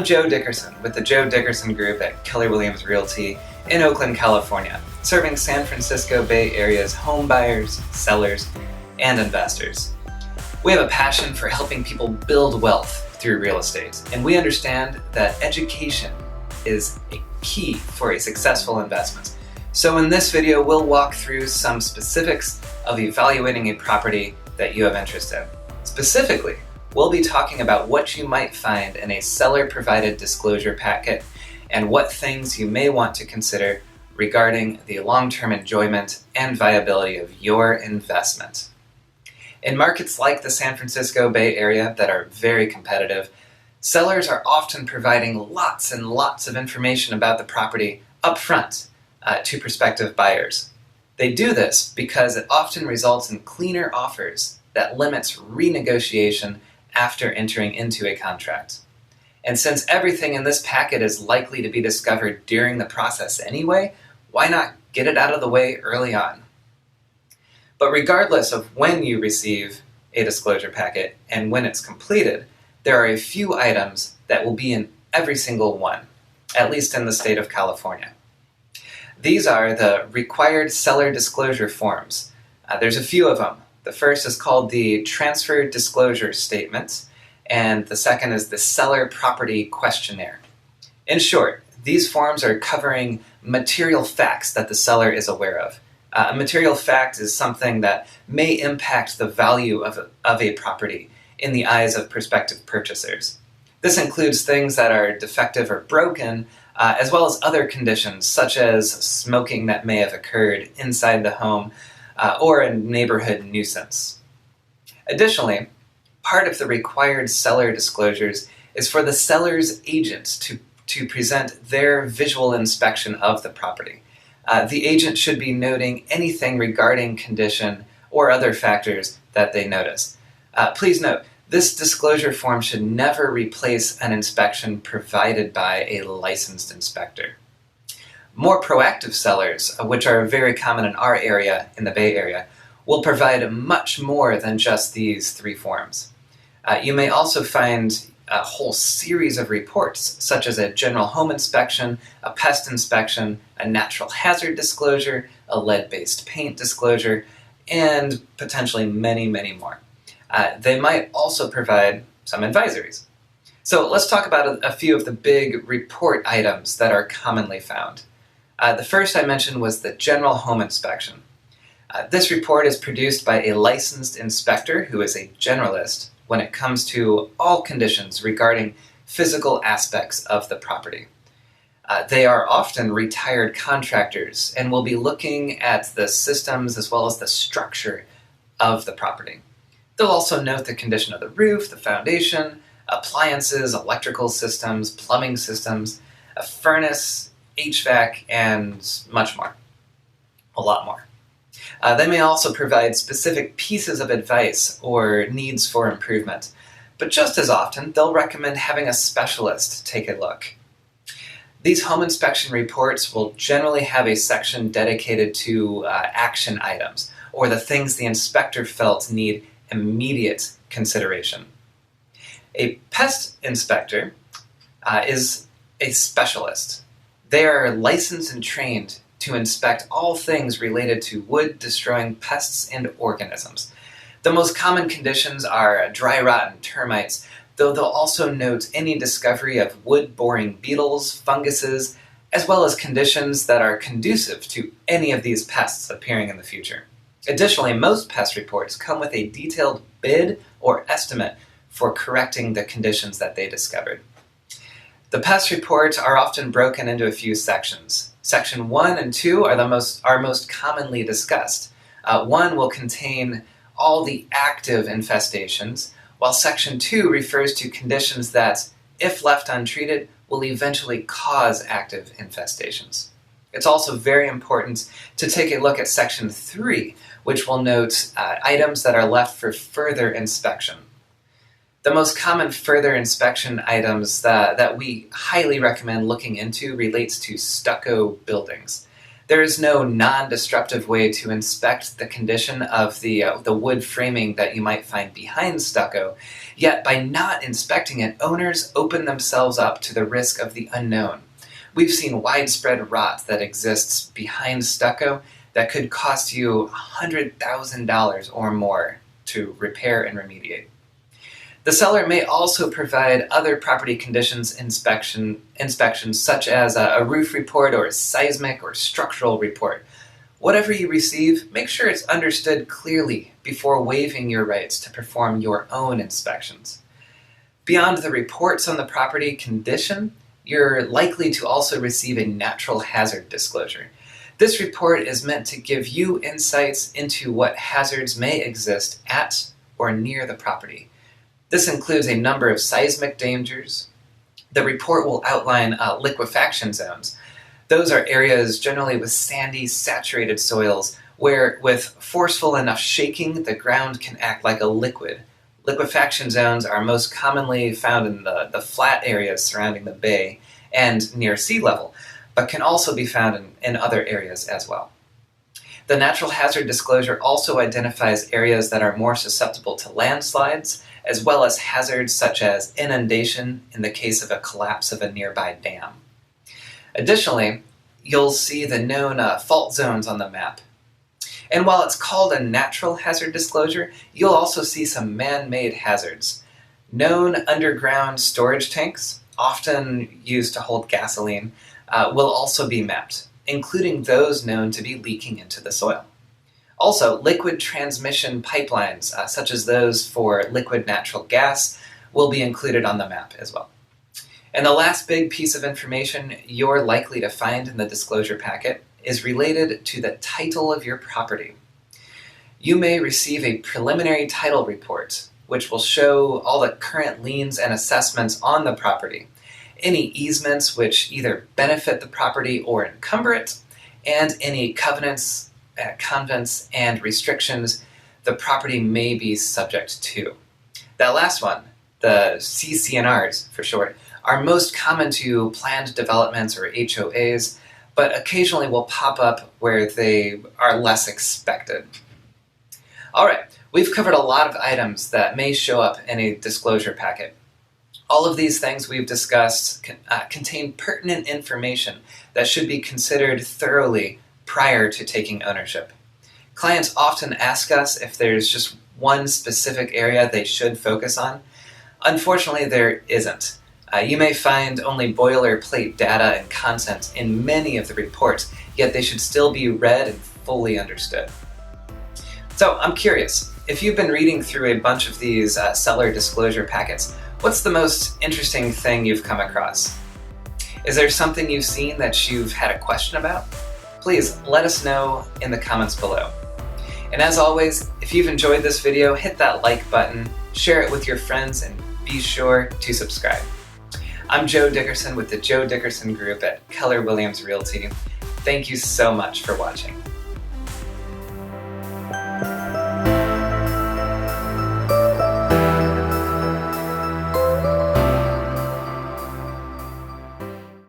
I'm Joe Dickerson with the Joe Dickerson Group at Keller Williams Realty in Oakland, California, serving San Francisco Bay Area's home buyers, sellers, and investors. We have a passion for helping people build wealth through real estate, and we understand that education is a key for a successful investment. So in this video, we'll walk through some specifics of evaluating a property that you have interest in. Specifically, we'll be talking about what you might find in a seller-provided disclosure packet and what things you may want to consider regarding the long-term enjoyment and viability of your investment. In markets like the San Francisco Bay Area that are very competitive, sellers are often providing lots and lots of information about the property up front to prospective buyers. They do this because it often results in cleaner offers that limits renegotiation after entering into a contract. And since everything in this packet is likely to be discovered during the process anyway, why not get it out of the way early on? But regardless of when you receive a disclosure packet and when it's completed, there are a few items that will be in every single one, at least in the state of California. These are the required seller disclosure forms. There's a few of them. The first is called the Transfer Disclosure Statement, and the second is the Seller Property Questionnaire. In short, these forms are covering material facts that the seller is aware of. A material fact is something that may impact the value of a property in the eyes of prospective purchasers. This includes things that are defective or broken, as well as other conditions such as smoking that may have occurred inside the home, or a neighborhood nuisance. Additionally, part of the required seller disclosures is for the seller's agent to present their visual inspection of the property. The agent should be noting anything regarding condition or other factors that they notice. Please note, this disclosure form should never replace an inspection provided by a licensed inspector. More proactive sellers, which are very common in our area, in the Bay Area, will provide much more than just these three forms. You may also find a whole series of reports, such as a general home inspection, a pest inspection, a natural hazard disclosure, a lead-based paint disclosure, and potentially many, many more. They might also provide some advisories. So let's talk about a few of the big report items that are commonly found. The first I mentioned was the general home inspection. This report is produced by a licensed inspector who is a generalist when it comes to all conditions regarding physical aspects of the property. They are often retired contractors and will be looking at the systems as well as the structure of the property. They'll also note the condition of the roof, the foundation, appliances, electrical systems, plumbing systems, a furnace, HVAC, and much more. A lot more. They may also provide specific pieces of advice or needs for improvement, but just as often, they'll recommend having a specialist take a look. These home inspection reports will generally have a section dedicated to action items, or the things the inspector felt need immediate consideration. A pest inspector is a specialist. They are licensed and trained to inspect all things related to wood-destroying pests and organisms. The most common conditions are dry rot and termites, though they'll also note any discovery of wood-boring beetles, funguses, as well as conditions that are conducive to any of these pests appearing in the future. Additionally, most pest reports come with a detailed bid or estimate for correcting the conditions that they discovered. The pest reports are often broken into a few sections. Section 1 and 2 are most commonly discussed. 1 will contain all the active infestations, while Section 2 refers to conditions that, if left untreated, will eventually cause active infestations. It's also very important to take a look at Section 3, which will note items that are left for further inspection. The most common further inspection items that we highly recommend looking into relates to stucco buildings. There is no non-destructive way to inspect the condition of the wood framing that you might find behind stucco, yet by not inspecting it, owners open themselves up to the risk of the unknown. We've seen widespread rot that exists behind stucco that could cost you $100,000 or more to repair and remediate. The seller may also provide other property conditions inspections such as a roof report or a seismic or structural report. Whatever you receive, make sure it's understood clearly before waiving your rights to perform your own inspections. Beyond the reports on the property condition, you're likely to also receive a natural hazard disclosure. This report is meant to give you insights into what hazards may exist at or near the property. This includes a number of seismic dangers. The report will outline liquefaction zones. Those are areas generally with sandy, saturated soils where, with forceful enough shaking, the ground can act like a liquid. Liquefaction zones are most commonly found in the flat areas surrounding the bay and near sea level, but can also be found in other areas as well. The natural hazard disclosure also identifies areas that are more susceptible to landslides, as well as hazards such as inundation in the case of a collapse of a nearby dam. Additionally, you'll see the known fault zones on the map. And while it's called a natural hazard disclosure, you'll also see some man-made hazards. Known underground storage tanks, often used to hold gasoline, will also be mapped, including those known to be leaking into the soil. Also, liquid transmission pipelines, such as those for liquid natural gas, will be included on the map as well. And the last big piece of information you're likely to find in the disclosure packet is related to the title of your property. You may receive a preliminary title report, which will show all the current liens and assessments on the property, any easements which either benefit the property or encumber it, and any covenants, convents, and restrictions the property may be subject to. That last one, the CC&Rs for short, are most common to planned developments or HOAs, but occasionally will pop up where they are less expected. All right, we've covered a lot of items that may show up in a disclosure packet. All of these things we've discussed contain pertinent information that should be considered thoroughly prior to taking ownership. Clients often ask us if there's just one specific area they should focus on. Unfortunately, there isn't. You may find only boilerplate data and content in many of the reports, yet they should still be read and fully understood. So I'm curious, if you've been reading through a bunch of these seller disclosure packets, what's the most interesting thing you've come across? Is there something you've seen that you've had a question about? Please let us know in the comments below. And as always, if you've enjoyed this video, hit that like button, share it with your friends, and be sure to subscribe. I'm Joe Dickerson with the Joe Dickerson Group at Keller Williams Realty. Thank you so much for watching.